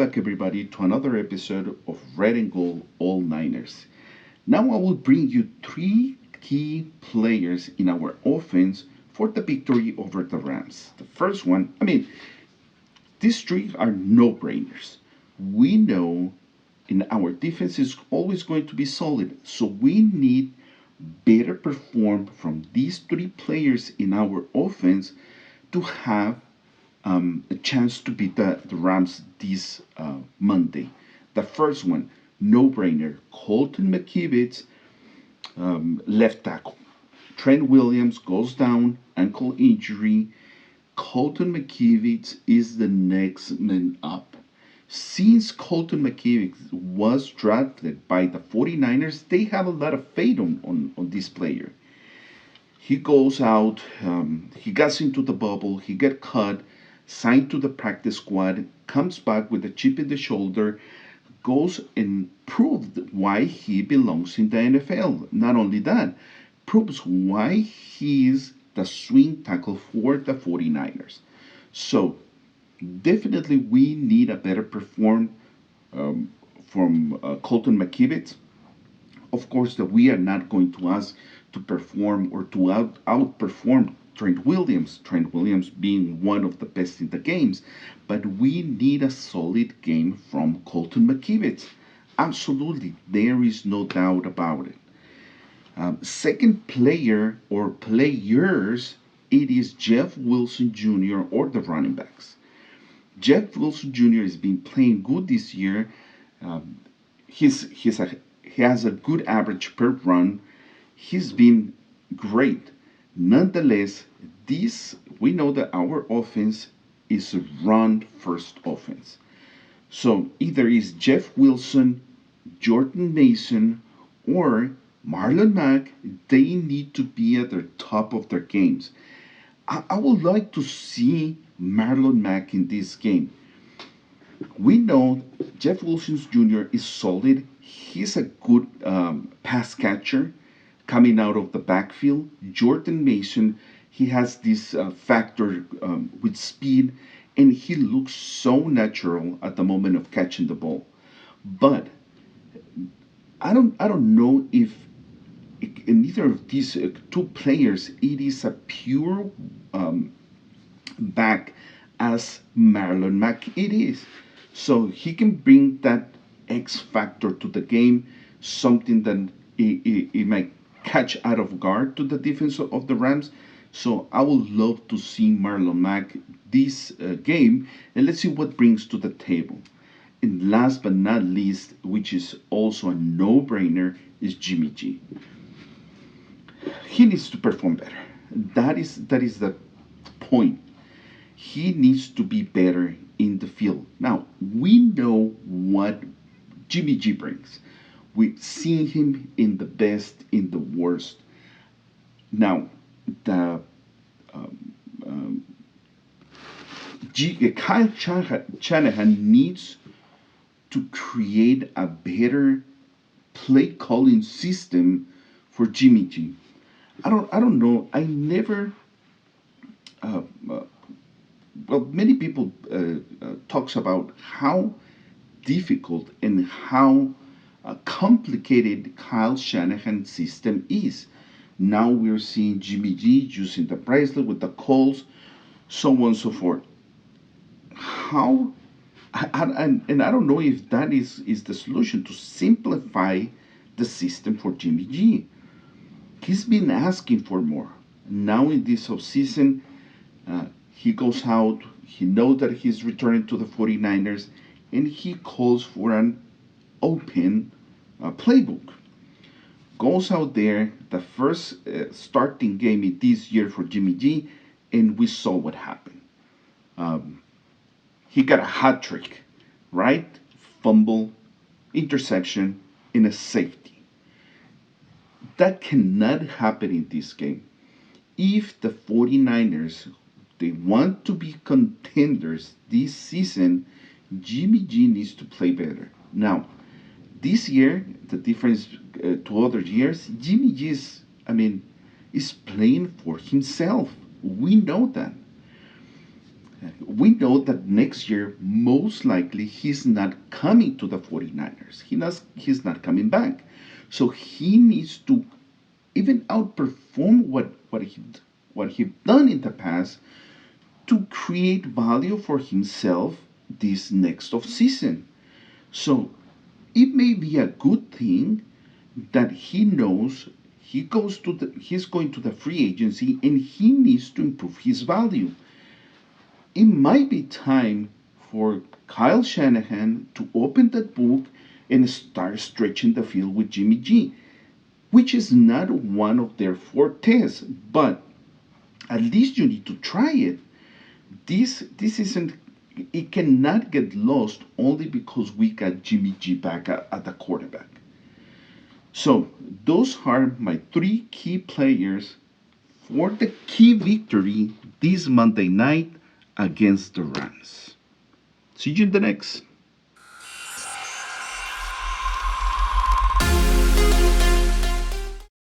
back, everybody, to another episode of Red and Gold All Niners. Now I will bring you three key players in our offense for the victory over the Rams. The first one, these three are no-brainers. We know in our defense is always going to be solid, so we need better perform from these three players in our offense to have a chance to beat the Rams this Monday. The first one, no brainer, Colton McKibbitt, left tackle. Trent Williams goes down, ankle injury. Colton McKibbitt is the next man up. Since Colton McKibbitt was drafted by the 49ers, they have a lot of faith on this player. He goes out, he gets into the bubble, he get cut, signed to the practice squad, comes back with a chip in the shoulder, goes and proves why he belongs in the NFL. Not only that, proves why he is the swing tackle for the 49ers. So definitely we need a better perform from Colton McKibbitt. Of course, that we are not going to ask to perform or to outperform Trent Williams. Trent Williams being one of the best in the games, but we need a solid game from Colton McKibbitt. Absolutely, there is no doubt about it. Second player or players, it is Jeff Wilson Jr. or the running backs. Jeff Wilson Jr. has been playing good this year. He has a good average per run. He's been great. Nonetheless, we know that our offense is a run first offense. So either is Jeff Wilson, Jordan Mason, or Marlon Mack. They need to be at the top of their games. I would like to see Marlon Mack in this game. We know Jeff Wilson Jr. is solid. He's a good pass catcher coming out of the backfield. Jordan Mason, he has this factor with speed, and he looks so natural at the moment of catching the ball. But I don't know if in either of these two players it is a pure back as Marlon Mack it is. So he can bring that X factor to the game, something that it might catch out of guard to the defense of the Rams. So I would love to see Marlon Mack this game, and let's see what brings to the table. And last but not least, which is also a no-brainer, is Jimmy G. He needs to perform better. That is the point. He needs to be better in the field. Now, we know what Jimmy G brings. We've seen him in the best, in the worst. Now, the Kyle Shanahan needs to create a better play calling system for Jimmy G. I don't know. I never. Well, many people talks about how difficult and how complicated Kyle Shanahan's system is. Now we're seeing Jimmy G using the bracelet with the calls, so on and so forth. How, and I don't know if that is the solution to simplify the system for Jimmy G. He's been asking for more. Now in this offseason, he goes out, he knows that he's returning to the 49ers, and he calls for an open playbook. Goes out there, the first starting game this year for Jimmy G, and we saw what happened. He got a hat trick, right? Fumble, interception, and a safety. That cannot happen in this game. If the 49ers they want to be contenders this season, Jimmy G needs to play better. Now, this year, the difference to other years, Jimmy G is playing for himself. We know that. we know that next year, most likely, he's not coming to the 49ers. He's not coming back. So he needs to even outperform what he done in the past to create value for himself this next off season. So it may be a good thing that he knows he's going to the free agency and he needs to improve his value. It might be time for Kyle Shanahan to open that book and start stretching the field with Jimmy G, which is not one of their fortes, but at least you need to try it. This isn't, it cannot get lost only because we got Jimmy G back at the quarterback. So those are my three key players for the key victory this Monday night against the Rams. See you in the next.